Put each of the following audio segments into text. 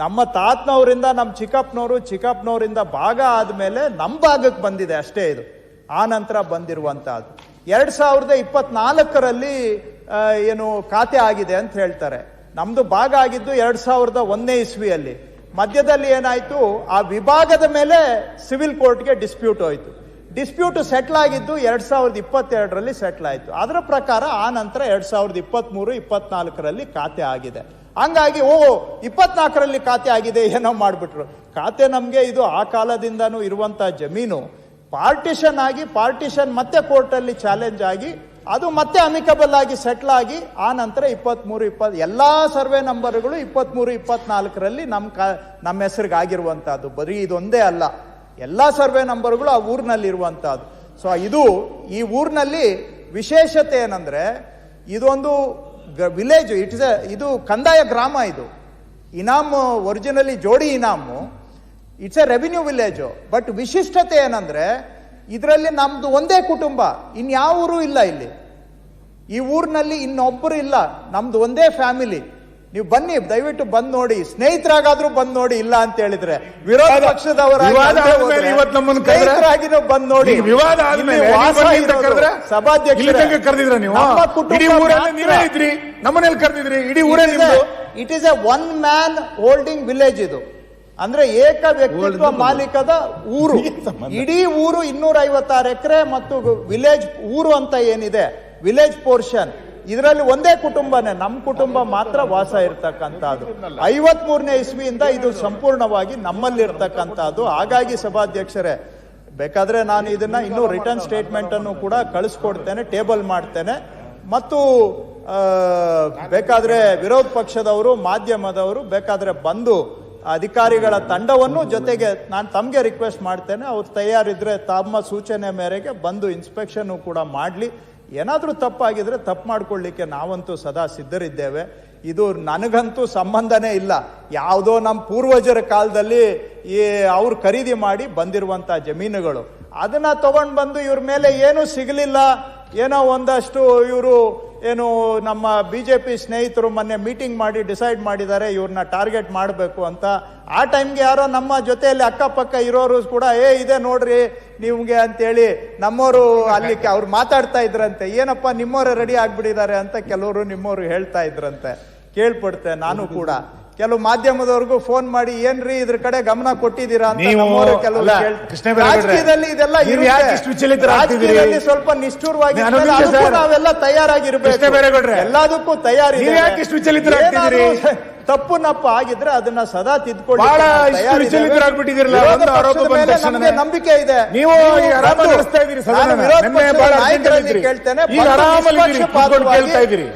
ನಮ್ಮ ತಾತನವರಿಂದ ನಮ್ಮ ಚಿಕ್ಕಪ್ಪನವರಿಂದ ಭಾಗ ಆದಮೇಲೆ ನಮ್ಮ ಭಾಗಕ್ಕೆ ಬಂದಿದೆ ಅಷ್ಟೇ ಇದು. ಆ ನಂತರ ಬಂದಿರುವಂತಹದ್ದು 2024ರಲ್ಲಿ ಏನು ಖಾತೆ ಆಗಿದೆ ಅಂತ ಹೇಳ್ತಾರೆ. ನಮ್ದು ಭಾಗ ಆಗಿದ್ದು 2001ನೇ ಇಸ್ವಿಯಲ್ಲಿ. ಮಧ್ಯದಲ್ಲಿ ಏನಾಯ್ತು, ಆ ವಿಭಾಗದ ಮೇಲೆ ಸಿವಿಲ್ ಕೋರ್ಟ್ಗೆ ಡಿಸ್ಪ್ಯೂಟ್ ಹೋಯ್ತು. ಡಿಸ್ಪ್ಯೂಟ್ ಸೆಟ್ಲ್ ಆಗಿದ್ದು 2022ರಲ್ಲಿ ಸೆಟ್ಲ್ ಆಯ್ತು. ಅದರ ಪ್ರಕಾರ ಆ ನಂತರ 2023-24ರಲ್ಲಿ ಖಾತೆ ಆಗಿದೆ. ಹಂಗಾಗಿ 24ರಲ್ಲಿ ಖಾತೆ ಆಗಿದೆ ಏನೋ ಮಾಡ್ಬಿಟ್ರು. ಖಾತೆ ನಮ್ಗೆ ಇದು ಆ ಕಾಲದಿಂದನೂ ಇರುವಂತಹ ಜಮೀನು ಪಾರ್ಟಿಷನ್ ಮತ್ತೆ ಕೋರ್ಟಲ್ಲಿ ಚಾಲೆಂಜ್ ಆಗಿ ಅದು ಮತ್ತೆ ಅಮಿಕಬಲ್ ಆಗಿ ಸೆಟ್ಲ್ ಆಗಿ ಆ ನಂತರ 23-20 ಎಲ್ಲಾ ಸರ್ವೆ ನಂಬರ್ಗಳು 23-24ರಲ್ಲಿ ನಮ್ಮ ಹೆಸರಿಗೆ ಆಗಿರುವಂತಹದ್ದು. ಬರೀ ಇದೊಂದೇ ಅಲ್ಲ, ಎಲ್ಲಾ ಸರ್ವೆ ನಂಬರ್ಗಳು ಆ ಊರಿನಲ್ಲಿ ಇರುವಂತಹದ್ದು. ಸೊ ಈ ಊರಿನಲ್ಲಿ ವಿಶೇಷತೆ ಏನಂದ್ರೆ ಇದೊಂದು ವಿಲೇಜ್, ಇದು ಕಂದಾಯ ಗ್ರಾಮ. ಇದು ಇನಾಮ್ ಒರಿಜಿನಲಿ ಜೋಡಿ ಇನಾಮು, it's a revenue village. But ವಿಶಿಷ್ಟತೆ ಏನಂದ್ರೆ ಇದರಲ್ಲಿ ನಮ್ದು ಒಂದೇ ಕುಟುಂಬ, ಇನ್ಯಾವ ಊರು ಇಲ್ಲ ಇಲ್ಲಿ. ಈ ಊರಿನಲ್ಲಿ ಇನ್ನೊಬ್ಬರು ಇಲ್ಲ, ನಮ್ದು ಒಂದೇ ಫ್ಯಾಮಿಲಿ. ನೀವು ಬನ್ನಿ, ದಯವಿಟ್ಟು ಬಂದ್ ನೋಡಿ, ಸ್ನೇಹಿತರಾಗಾದ್ರೂ ಬಂದ್ ನೋಡಿ. ಇಲ್ಲ ಅಂತ ಹೇಳಿದ್ರೆ ವಿರೋಧ ಪಕ್ಷದವರಾಗಿನೂ ಬಂದ್ ನೋಡಿ. It is A one man holding village. ಇದು ಅಂದ್ರೆ ಏಕ ವ್ಯಕ್ತಿತ್ವ ಮಾಲೀಕದ ಊರು. ಇಡೀ ಊರು 256 ಎಕರೆ ಮತ್ತು ವಿಲೇಜ್ ಊರು ಅಂತ ಏನಿದೆ, ವಿಲೇಜ್ ಪೋರ್ಷನ್, ಇದರಲ್ಲಿ ಒಂದೇ ಕುಟುಂಬನೇ, ನಮ್ಮ ಕುಟುಂಬ ಮಾತ್ರ ವಾಸ ಇರ್ತಕ್ಕಂಥದ್ದು. 53ನೇ ಇಸ್ವಿಯಿಂದ ಇದು ಸಂಪೂರ್ಣವಾಗಿ ನಮ್ಮಲ್ಲಿ ಇರ್ತಕ್ಕಂಥದ್ದು. ಹಾಗಾಗಿ ಸಭಾಧ್ಯಕ್ಷರೇ, ಬೇಕಾದ್ರೆ ನಾನು ಇದನ್ನ ಇನ್ನೂ ರಿಟರ್ನ್ ಸ್ಟೇಟ್ಮೆಂಟ್ ಅನ್ನು ಕೂಡ ಕಳಿಸ್ಕೊಡ್ತೇನೆ, ಟೇಬಲ್ ಮಾಡ್ತೇನೆ. ಮತ್ತು ಬೇಕಾದ್ರೆ ವಿರೋಧ ಪಕ್ಷದವರು, ಮಾಧ್ಯಮದವರು ಬೇಕಾದ್ರೆ ಬಂದು ಅಧಿಕಾರಿಗಳ ತಂಡವನ್ನು ಜೊತೆಗೆ ನಾನು ತಮಗೆ ರಿಕ್ವೆಸ್ಟ್ ಮಾಡ್ತೇನೆ, ಅವ್ರು ತಯಾರಿದ್ರೆ ತಮ್ಮ ಸೂಚನೆ ಮೇರೆಗೆ ಬಂದು ಇನ್ಸ್ಪೆಕ್ಷನ್ ಕೂಡ ಮಾಡಲಿ. ಏನಾದರೂ ತಪ್ಪಾಗಿದ್ರೆ ತಪ್ಪು ಮಾಡ್ಕೊಳ್ಳಿಕ್ಕೆ ನಾವಂತೂ ಸದಾ ಸಿದ್ಧರಿದ್ದೇವೆ. ಇದು ನನಗಂತೂ ಸಂಬಂಧನೇ ಇಲ್ಲ. ಯಾವುದೋ ನಮ್ಮ ಪೂರ್ವಜರ ಕಾಲದಲ್ಲಿ ಅವ್ರು ಖರೀದಿ ಮಾಡಿ ಬಂದಿರುವಂಥ ಜಮೀನುಗಳು, ಅದನ್ನ ತಗೊಂಡು ಬಂದು ಇವ್ರ ಮೇಲೆ ಏನೂ ಸಿಗಲಿಲ್ಲ, ಏನೋ ಒಂದಷ್ಟು ಇವರು ಏನು ನಮ್ಮ ಬಿಜೆಪಿ ಸ್ನೇಹಿತರು ಮೊನ್ನೆ ಮೀಟಿಂಗ್ ಮಾಡಿ ಡಿಸೈಡ್ ಮಾಡಿದ್ದಾರೆ ಇವ್ರನ್ನ ಟಾರ್ಗೆಟ್ ಮಾಡಬೇಕು ಅಂತ. ಆ ಟೈಮ್ಗೆ ಯಾರೋ ನಮ್ಮ ಜೊತೆಯಲ್ಲಿ ಅಕ್ಕಪಕ್ಕ ಇರೋರು ಕೂಡ ಇದೆ ನೋಡ್ರಿ ನಿಮ್ಗೆ ಅಂತೇಳಿ ನಮ್ಮವರು ಅಲ್ಲಿ ಅವ್ರು ಮಾತಾಡ್ತಾ ಇದ್ರಂತೆ. ಏನಪ್ಪ ನಿಮ್ಮವರೇ ರೆಡಿ ಆಗ್ಬಿಟ್ಟಿದ್ದಾರೆ ಅಂತ ಕೆಲವರು ನಿಮ್ಮವರು ಹೇಳ್ತಾ ಇದ್ರಂತೆ. ಕೇಳ್ಪಡ್ತೆ ನಾನು ಕೂಡ ಕೆಲವು ಮಾಧ್ಯಮದವ್ರಿಗೂ ಫೋನ್ ಮಾಡಿ ಏನ್ರಿ ಇದ್ರ ಕಡೆ ಗಮನ ಕೊಟ್ಟಿದ್ದೀರಾ ಅಂತ ನಮ್ಮವರು ಕೆಲವರು ರಾಜಕೀಯದಲ್ಲಿ ಇದೆಲ್ಲ ರಾಜಕೀಯದಲ್ಲಿ ಸ್ವಲ್ಪ ನಿಷ್ಠುರವಾಗಿ ನಾವೆಲ್ಲ ತಯಾರಾಗಿರ್ಬೇಕು, ಎಲ್ಲದಕ್ಕೂ ತಯಾರಿ. ತಪ್ಪು ನಪ್ಪ ಆಗಿದ್ರೆ ಅದನ್ನ ಸದಾ ತಿದ್ಕೊಳ್ಳಿ. ನಮಗೆ ನಂಬಿಕೆ ಇದೆ. ಕೇಳ್ತೇನೆ,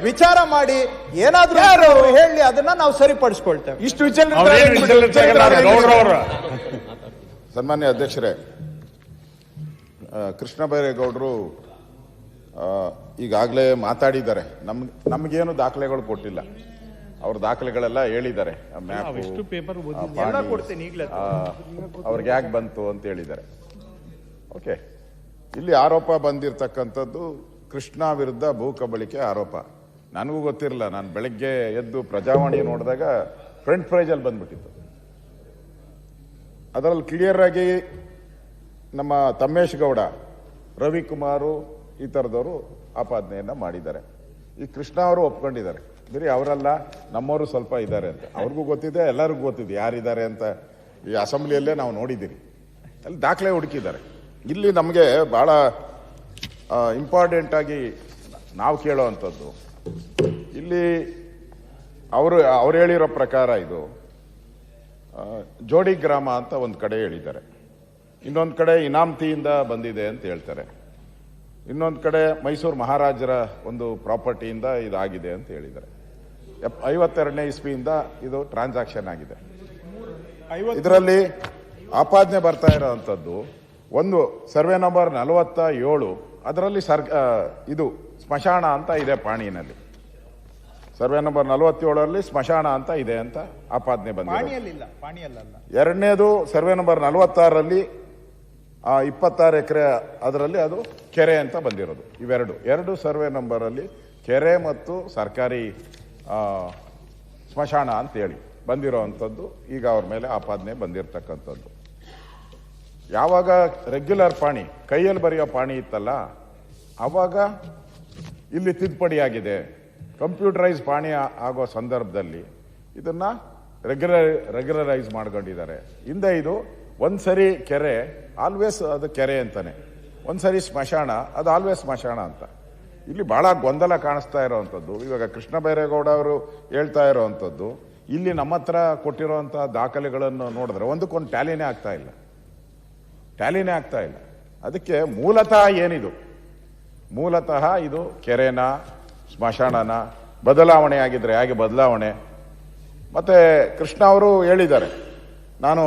ವಿಚಾರ ಮಾಡಿ ಏನಾದ್ರೂ ಹೇಳಿ, ಅದನ್ನ ನಾವು ಸರಿಪಡಿಸ್ಕೊಳ್ತೇವೆ. ಸನ್ಮಾನ್ಯ ಅಧ್ಯಕ್ಷರೇ, ಕೃಷ್ಣ ಬೈರೇಗೌಡರು ಈಗಾಗಲೇ ಮಾತಾಡಿದ್ದಾರೆ. ನಮಗೇನು ದಾಖಲೆಗಳು ಕೊಟ್ಟಿಲ್ಲ, ಅವ್ರ ದಾಖಲೆಗಳೆಲ್ಲ ಹೇಳಿದ್ದಾರೆ. ಅವ್ರಿಗೆ ಯಾಕೆ ಬಂತು ಅಂತ ಹೇಳಿದ್ದಾರೆ. ಓಕೆ, ಇಲ್ಲಿ ಆರೋಪ ಬಂದಿರತಕ್ಕಂಥದ್ದು ಕೃಷ್ಣ ವಿರುದ್ಧ ಭೂ ಕಬಳಿಕೆ ಆರೋಪ. ನನಗೂ ಗೊತ್ತಿರಲಿಲ್ಲ. ನಾನು ಬೆಳಗ್ಗೆ ಎದ್ದು ಪ್ರಜಾವಾಣಿ ನೋಡಿದಾಗ ಫ್ರಂಟ್ ಪೇಜಲ್ಲಿ ಬಂದ್ಬಿಟ್ಟಿತ್ತು. ಅದರಲ್ಲಿ ಕ್ಲಿಯರ್ ಆಗಿ ನಮ್ಮ ತಮ್ಮೇಶ್ ಗೌಡ, ರವಿಕುಮಾರು ಈ ಥರದವರು ಆಪಾದನೆಯನ್ನ ಮಾಡಿದ್ದಾರೆ. ಈ ಕೃಷ್ಣ ಅವರು ಒಪ್ಕೊಂಡಿದ್ದಾರೆ. ಬರೀ ಅವರಲ್ಲ, ನಮ್ಮವರು ಸ್ವಲ್ಪ ಇದ್ದಾರೆ ಅಂತ ಅವ್ರಿಗೂ ಗೊತ್ತಿದೆ, ಎಲ್ಲರಿಗೂ ಗೊತ್ತಿದೆ ಯಾರಿದ್ದಾರೆ ಅಂತ. ಈ ಅಸೆಂಬ್ಲಿಯಲ್ಲೇ ನಾವು ನೋಡಿದ್ದೀರಿ, ಅಲ್ಲಿ ದಾಖಲೆ ಹುಡುಕಿದ್ದಾರೆ. ಇಲ್ಲಿ ನಮಗೆ ಬಹಳ ಇಂಪಾರ್ಟೆಂಟ್ ಆಗಿ ನಾವು ಕೇಳೋ ಅಂಥದ್ದು, ಇಲ್ಲಿ ಅವ್ರು ಹೇಳಿರೋ ಪ್ರಕಾರ ಇದು ಜೋಡಿ ಗ್ರಾಮ ಅಂತ ಒಂದು ಕಡೆ ಹೇಳಿದ್ದಾರೆ, ಇನ್ನೊಂದು ಕಡೆ ಇನಾಮ್ತಿಯಿಂದ ಬಂದಿದೆ ಅಂತ ಹೇಳ್ತಾರೆ, ಇನ್ನೊಂದು ಕಡೆ ಮೈಸೂರು ಮಹಾರಾಜರ ಒಂದು ಪ್ರಾಪರ್ಟಿಯಿಂದ ಇದಾಗಿದೆ ಅಂತ ಹೇಳಿದ್ದಾರೆ. 52ನೇ ಇಸ್ವಿಯಿಂದ ಇದು ಟ್ರಾನ್ಸಾಕ್ಷನ್ ಆಗಿದೆ. ಇದರಲ್ಲಿ ಆಪಾದನೆ ಬರ್ತಾ ಇರೋವಂಥದ್ದು ಒಂದು ಸರ್ವೆ ನಂಬರ್ 47, ಅದರಲ್ಲಿ ಇದು ಸ್ಮಶಾನ ಅಂತ ಇದೆ ಪಾಣಿನಲ್ಲಿ. ಸರ್ವೆ ನಂಬರ್ 47ರಲ್ಲಿ ಸ್ಮಶಾನ ಅಂತ ಇದೆ ಅಂತ ಆಪಾದನೆ ಬಂದಿದೆ. ಎರಡನೇದು ಸರ್ವೆ ನಂಬರ್ 46ರಲ್ಲಿ 26 ಎಕರೆ, ಅದರಲ್ಲಿ ಅದು ಕೆರೆ ಅಂತ ಬಂದಿರೋದು. ಎರಡು ಸರ್ವೆ ನಂಬರಲ್ಲಿ ಕೆರೆ ಮತ್ತು ಸರ್ಕಾರಿ ಸ್ಮಶಾನ ಅಂತೇಳಿ ಬಂದಿರೋ ಅಂಥದ್ದು, ಈಗ ಅವ್ರ ಮೇಲೆ ಆಪಾದನೆ ಬಂದಿರತಕ್ಕಂಥದ್ದು. ಯಾವಾಗ ರೆಗ್ಯುಲರ್ ಪಾಣಿ, ಕೈಯಲ್ಲಿ ಬರೆಯೋ ಪಾಣಿ ಇತ್ತಲ್ಲ, ಆವಾಗ ಇಲ್ಲಿ ತಿದ್ದುಪಡಿಯಾಗಿದೆ. ಕಂಪ್ಯೂಟರೈಸ್ ಪಾಣಿ ಆಗೋ ಸಂದರ್ಭದಲ್ಲಿ ಇದನ್ನ ರೆಗ್ಯುಲರೈಸ್ ಮಾಡ್ಕೊಂಡಿದ್ದಾರೆ. ಹಿಂದೆ ಇದು ಒಂದ್ಸರಿ ಕೆರೆ ಆಲ್ವೇಸ್ ಅದು ಕೆರೆ ಅಂತಾನೆ, ಒಂದ್ಸರಿ ಸ್ಮಶಾನ ಅದು ಆಲ್ವೇಸ್ ಸ್ಮಶಾನ ಅಂತ. ಇಲ್ಲಿ ಬಹಳ ಗೊಂದಲ ಕಾಣಿಸ್ತಾ ಇರೋವಂಥದ್ದು. ಇವಾಗ ಕೃಷ್ಣ ಬೈರೇಗೌಡ ಅವರು ಹೇಳ್ತಾ ಇರೋವಂಥದ್ದು, ಇಲ್ಲಿ ನಮ್ಮ ಹತ್ರ ಕೊಟ್ಟಿರೋವಂಥ ದಾಖಲೆಗಳನ್ನು ನೋಡಿದ್ರೆ ಒಂದಕ್ಕೊಂದು ಟ್ಯಾಲಿನೇ ಆಗ್ತಾ ಇಲ್ಲ. ಅದಕ್ಕೆ ಮೂಲತಃ ಏನಿದು, ಮೂಲತಃ ಇದು ಕೆರೆನ ಸ್ಮಶಾನನ ಬದಲಾವಣೆ ಆಗಿದ್ರೆ ಹಾಗೆ ಬದಲಾವಣೆ. ಮತ್ತೆ ಕೃಷ್ಣ ಅವರು ಹೇಳಿದ್ದಾರೆ ನಾನು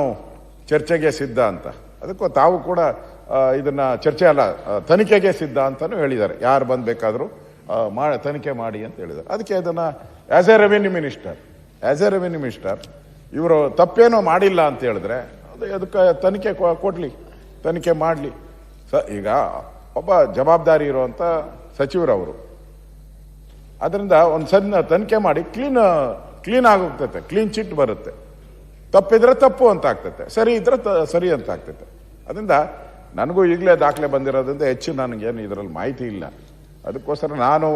ಚರ್ಚೆಗೆ ಸಿದ್ಧ ಅಂತ. ಅದಕ್ಕೂ ತಾವು ಕೂಡ ಇದನ್ನ ಚರ್ಚೆ ಅಲ್ಲ, ತನಿಖೆಗೆ ಸಿದ್ಧ ಅಂತಾನು ಹೇಳಿದ್ದಾರೆ. ಯಾರು ಬಂದ್ಬೇಕಾದ್ರೂ ತನಿಖೆ ಮಾಡಿ ಅಂತ ಹೇಳಿದ್ದಾರೆ. ಅದಕ್ಕೆ ಅದನ್ನ ಆಸ್ ಎ ರೆವಿನ್ಯೂ ಮಿನಿಸ್ಟರ್ ಇವರು ತಪ್ಪೇನೋ ಮಾಡಿಲ್ಲ ಅಂತ ಹೇಳಿದ್ರೆ ಅದಕ್ಕೆ ತನಿಖೆ ಕೊಡ್ಲಿ, ತನಿಖೆ ಮಾಡಲಿ. ಈಗ ಒಬ್ಬ ಜವಾಬ್ದಾರಿ ಇರುವಂತ ಸಚಿವರವರು, ಅದರಿಂದ ಒಂದು ಸಣ್ಣ ತನಿಖೆ ಮಾಡಿ ಕ್ಲೀನ್ ಆಗೋಗ್ತೈತೆ, ಕ್ಲೀನ್ ಚಿಟ್ ಬರುತ್ತೆ. ತಪ್ಪಿದ್ರೆ ತಪ್ಪು ಅಂತ ಆಗ್ತೈತೆ, ಸರಿ ಇದ್ರೆ ಸರಿ ಅಂತ ಆಗ್ತೈತೆ. ಅದರಿಂದ ನನಗೂ ಈಗಲೇ ದಾಖಲೆ ಬಂದಿರೋದ್ರಿಂದ ಹೆಚ್ಚು ನನಗೇನು ಇದರಲ್ಲಿ ಮಾಹಿತಿ ಇಲ್ಲ. ಅದಕ್ಕೋಸ್ಕರ ನಾನು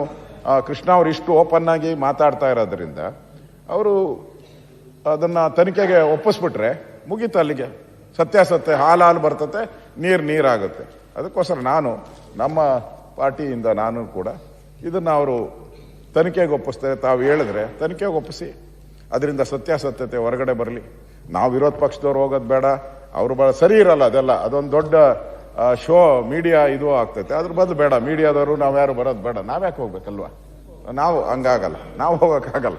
ಕೃಷ್ಣ ಅವ್ರು ಇಷ್ಟು ಓಪನ್ ಆಗಿ ಮಾತಾಡ್ತಾ ಇರೋದ್ರಿಂದ ಅವರು ಅದನ್ನ ತನಿಖೆಗೆ ಒಪ್ಪಿಸ್ಬಿಟ್ರೆ ಮುಗೀತು, ಅಲ್ಲಿಗೆ ಸತ್ಯಾಸತ್ಯ ಹಾಲು ಬರ್ತತೆ, ನೀರಾಗುತ್ತೆ. ಅದಕ್ಕೋಸ್ಕರ ನಾನು ನಮ್ಮ ಪಾರ್ಟಿಯಿಂದ ನಾನು ಕೂಡ ಇದನ್ನ ಅವರು ತನಿಖೆಗೆ ಒಪ್ಪಿಸ್ತಾರೆ. ತಾವು ಹೇಳಿದ್ರೆ ತನಿಖೆಗೆ ಒಪ್ಪಿಸಿ, ಅದರಿಂದ ಸತ್ಯಾಸತ್ಯತೆ ಹೊರಗಡೆ ಬರಲಿ. ನಾವು ವಿರೋಧ ಪಕ್ಷದವ್ರು ಹೋಗೋದು ಬೇಡ, ಅವರು ಸರಿ ಇರಲ್ಲ ಅದೆಲ್ಲ, ಅದೊಂದು ದೊಡ್ಡ ಶೋ ಮೀಡಿಯಾ ಇದು ಆಗ್ತೈತೆ. ಅದ್ರ ಬದಲು ಬೇಡ, ಮೀಡಿಯಾದವರು ನಾವ್ಯಾರು ಬರೋದು ಬೇಡ, ನಾವ್ಯಾಕೆ ಹೋಗ್ಬೇಕಲ್ವಾ? ನಾವು ಹಂಗಾಗಲ್ಲ, ನಾವು ಹೋಗೋಕ್ಕಾಗಲ್ಲ.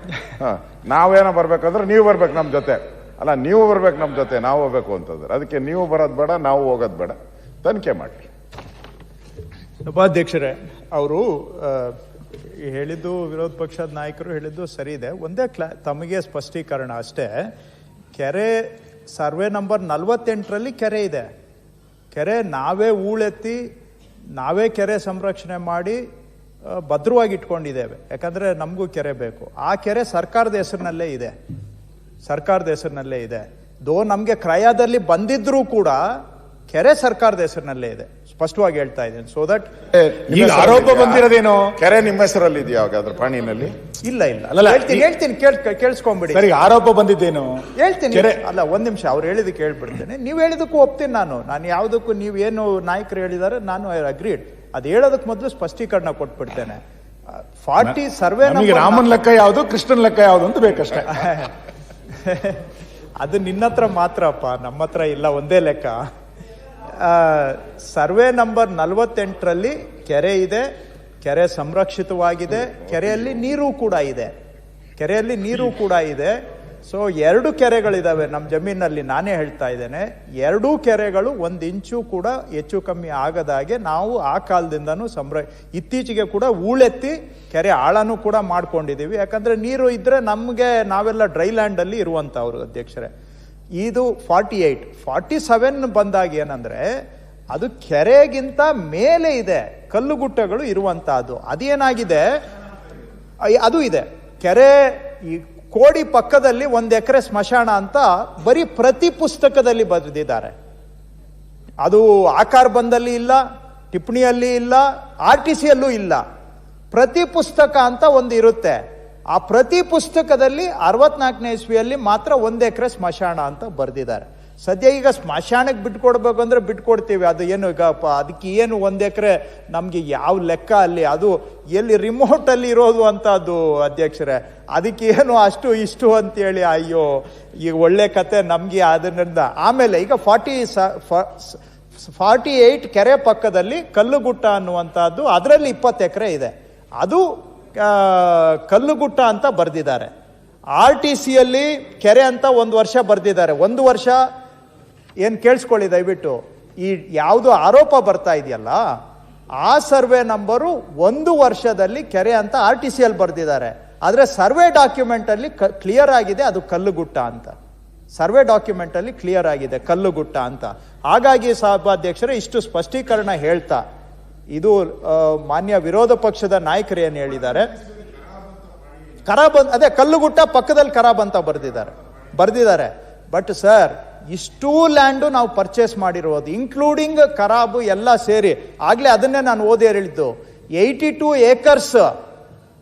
ನಾವೇನೋ ಬರ್ಬೇಕಂದ್ರೆ ನೀವು ಬರ್ಬೇಕು ನಮ್ಮ ಜೊತೆ, ಅಲ್ಲ ನೀವು ಬರ್ಬೇಕು ನಮ್ಮ ಜೊತೆ, ನಾವು ಹೋಗ್ಬೇಕು ಅಂತಂದ್ರೆ. ಅದಕ್ಕೆ ನೀವು ಬರೋದು ಬೇಡ, ನಾವು ಹೋಗೋದು ಬೇಡ, ತನಿಖೆ ಮಾಡಿ. ಉಪಾಧ್ಯಕ್ಷರೇ, ಅವರು ಹೇಳಿದ್ದು, ವಿರೋಧ ಪಕ್ಷದ ನಾಯಕರು ಹೇಳಿದ್ದು ಸರಿ ಇದೆ. ಒಂದೇ ತಮಗೆ ಸ್ಪಷ್ಟೀಕರಣ ಅಷ್ಟೇ. ಕೆರೆ ಸರ್ವೆ ನಂಬರ್ 48ರಲ್ಲಿ ಕೆರೆ ಇದೆ. ಕೆರೆ ನಾವೇ ಹೂಳೆತ್ತಿ ನಾವೇ ಕೆರೆ ಸಂರಕ್ಷಣೆ ಮಾಡಿ ಭದ್ರವಾಗಿ ಇಟ್ಕೊಂಡಿದ್ದೇವೆ. ಯಾಕಂದ್ರೆ ನಮಗೂ ಕೆರೆ ಬೇಕು. ಆ ಕೆರೆ ಸರ್ಕಾರದ ಹೆಸರಿನಲ್ಲೇ ಇದೆ. ದೋ ನಮಗೆ ಕ್ರಯದಲ್ಲಿ ಬಂದಿದ್ರೂ ಕೂಡ ಕೆರೆ ಸರ್ಕಾರದ ಹೆಸರಿನಲ್ಲೇ ಇದೆ, ಸ್ಪಷ್ಟವಾಗಿ ಹೇಳ್ತಾ ಇದ್ದೇನೆ. ಸೊ ದಟ್ ಈಗ ಆರೋಪ ಬಂದಿರೋದೇನೋ ಕೆರೆ ನಿಮ್ಮ ಹೆಸರಲ್ಲಿ ಇದೆಯಾ ಅದ್ರ ಪಾಣಿನಲ್ಲಿ? ಇಲ್ಲ. ಹೇಳ್ತೀನಿ ಕೇಳಿಸ್ಕೊಂಡ್ಬಿಡಿ. ಸರಿ, ಆರೋಪ ಬಂದಿದ್ದೇನು ಹೇಳ್ತೀನಿ. ಅಲ್ಲ, ಒಂದ್ ನಿಮಿಷ, ಅವ್ರು ಹೇಳಿದಕ್ಕೆ ಹೇಳ್ಬಿಡ್ತೇನೆ. ನೀವು ಹೇಳಿದಕ್ಕೂ ಒಪ್ತೀನಿ ನಾನು ಯಾವುದಕ್ಕೂ. ನೀವೇನು ನಾಯಕರು ಹೇಳಿದಾರೆ ನಾನು ಅಗ್ರೀಡ್. ಅದು ಹೇಳೋದಕ್ಕೆ ಮೊದಲು ಸ್ಪಷ್ಟೀಕರಣ ಕೊಟ್ಬಿಡ್ತೇನೆ. 40 ಸರ್ವೆ ರಾಮನ್ ಲೆಕ್ಕ ಯಾವುದು, ಕೃಷ್ಣನ್ ಲೆಕ್ಕ ಯಾವುದು ಅಂತ ಬೇಕಷ್ಟೇ. ಅದು ನಿನ್ನ ಹತ್ರ ಮಾತ್ರಪ್ಪ, ನಮ್ಮ ಹತ್ರ ಇಲ್ಲ, ಒಂದೇ ಲೆಕ್ಕ. ಸರ್ವೆ ನಂಬರ್ 48ರಲ್ಲಿ ಕೆರೆ ಇದೆ, ಕೆರೆ ಸಂರಕ್ಷಿತವಾಗಿದೆ, ಕೆರೆಯಲ್ಲಿ ನೀರು ಕೂಡ ಇದೆ. ಸೊ 2 ಕೆರೆಗಳಿದಾವೆ ನಮ್ಮ ಜಮೀನಲ್ಲಿ. ನಾನೇ ಹೇಳ್ತಾ ಇದ್ದೇನೆ, 2 ಕೆರೆಗಳು 1 ಇಂಚು ಕೂಡ ಹೆಚ್ಚು ಕಮ್ಮಿ ಆಗದಾಗೆ ನಾವು ಆ ಕಾಲದಿಂದನೂ ಇತ್ತೀಚೆಗೆ ಕೂಡ ಹೂಳೆತ್ತಿ ಕೆರೆ ಆಳನೂ ಕೂಡ ಮಾಡ್ಕೊಂಡಿದ್ದೀವಿ. ಯಾಕಂದ್ರೆ ನೀರು ಇದ್ರೆ ನಮಗೆ, ನಾವೆಲ್ಲ ಡ್ರೈ ಲ್ಯಾಂಡ್ ಅಲ್ಲಿ ಇರುವಂತವ್ರು ಅಧ್ಯಕ್ಷರೇ. ಇದು 47 ಬಂದಾಗ ಏನಂದ್ರೆ ಅದು ಕೆರೆಗಿಂತ ಮೇಲೆ ಇದೆ, ಕಲ್ಲುಗುಟ್ಟಗಳು ಇರುವಂತಹದ್ದು. ಅದೇನಾಗಿದೆ, ಅದು ಇದೆ ಕೆರೆ. ಈ ಕೋಡಿ ಪಕ್ಕದಲ್ಲಿ 1 ಎಕರೆ ಸ್ಮಶಾನ ಅಂತ ಬರೀ ಪ್ರತಿ ಪುಸ್ತಕದಲ್ಲಿ ಬರೆದಿದ್ದಾರೆ. ಅದು ಆಕಾರ ಬಂದಲ್ಲಿ ಇಲ್ಲ, ಟಿಪ್ಪಣಿಯಲ್ಲಿ ಇಲ್ಲ, RTCಯಲ್ಲೂ ಇಲ್ಲ. ಪ್ರತಿ ಪುಸ್ತಕ ಅಂತ ಒಂದು ಇರುತ್ತೆ. ಆ ಪ್ರತಿ ಪುಸ್ತಕದಲ್ಲಿ 64ನೇ ಇಸ್ವಿಯಲ್ಲಿ ಮಾತ್ರ 1 ಎಕರೆ ಸ್ಮಶಾನ ಅಂತ ಬರೆದಿದ್ದಾರೆ. ಸದ್ಯ ಈಗ ಸ್ಮಶಾನಕ್ಕೆ ಬಿಟ್ಕೊಡ್ಬೇಕು ಅಂದ್ರೆ ಬಿಟ್ಕೊಡ್ತೀವಿ. ಅದು ಏನು ಈಗ ಅದಕ್ಕೆ ಏನು 1 ಎಕರೆ ನಮ್ಗೆ ಯಾವ ಲೆಕ್ಕ ಅಲ್ಲಿ, ಅದು ಎಲ್ಲಿ ರಿಮೋಟ್ ಅಲ್ಲಿ ಇರೋದು ಅಂತ ಅದು ಅಧ್ಯಕ್ಷರೇ. ಅದಕ್ಕೆ ಏನು ಅಷ್ಟು ಇಷ್ಟು ಅಂತೇಳಿ, ಅಯ್ಯೋ ಈಗ ಒಳ್ಳೆ ಕತೆ ನಮ್ಗೆ. ಅದರಿಂದ ಆಮೇಲೆ ಈಗ 48 ಕೆರೆ ಪಕ್ಕದಲ್ಲಿ ಕಲ್ಲುಗುಟ್ಟ ಅನ್ನುವಂಥದ್ದು, ಅದರಲ್ಲಿ 20 ಎಕರೆ ಇದೆ. ಅದು ಕಲ್ಲುಗುಟ್ಟ ಅಂತ ಬರೆದಿದ್ದಾರೆ. RTCಯಲ್ಲಿ ಕೆರೆ ಅಂತ 1 ವರ್ಷ ಬರೆದಿದ್ದಾರೆ. 1 ವರ್ಷ ಏನು ಕೇಳಿಸ್ಕೊಳ್ಳಿ ದಯವಿಟ್ಟು. ಈ ಯಾವುದು ಆರೋಪ ಬರ್ತಾ ಇದೆಯಲ್ಲ, ಆ ಸರ್ವೆ ನಂಬರು 1 ವರ್ಷದಲ್ಲಿ ಕೆರೆ ಅಂತ RTCಯಲ್ಲಿ ಬರೆದಿದ್ದಾರೆ. ಆದರೆ ಸರ್ವೆ ಡಾಕ್ಯುಮೆಂಟ್ ಅಲ್ಲಿ ಕ್ಲಿಯರ್ ಆಗಿದೆ ಅದು ಕಲ್ಲುಗುಟ್ಟ ಅಂತ. ಸರ್ವೆ ಡಾಕ್ಯುಮೆಂಟ್ ಅಲ್ಲಿ ಕ್ಲಿಯರ್ ಆಗಿದೆ ಕಲ್ಲುಗುಟ್ಟ ಅಂತ. ಹಾಗಾಗಿ ಸಭಾಧ್ಯಕ್ಷರೇ, ಇಷ್ಟು ಸ್ಪಷ್ಟೀಕರಣ ಹೇಳ್ತಾ, ಇದು ಮಾನ್ಯ ವಿರೋಧ ಪಕ್ಷದ ನಾಯಕರು ಏನು ಹೇಳಿದ್ದಾರೆ, ಅದೇ ಕಲ್ಲುಗುಟ್ಟ ಪಕ್ಕದಲ್ಲಿ ಖರಾಬ್ ಅಂತ ಬರೆದಿದ್ದಾರೆ. ಬರೆದಿದ್ದಾರೆ. ಬಟ್ ಸರ್, ಇಷ್ಟೂ ಲ್ಯಾಂಡು ನಾವು ಪರ್ಚೇಸ್ ಮಾಡಿರೋದು, ಇನ್ಕ್ಲೂಡಿಂಗ್ ಖರಾಬು ಎಲ್ಲ ಸೇರಿ, ಆಗ್ಲೇ ಅದನ್ನೇ ನಾನು ಓದಿ ಹೇಳಿದ್ದು, 82 acres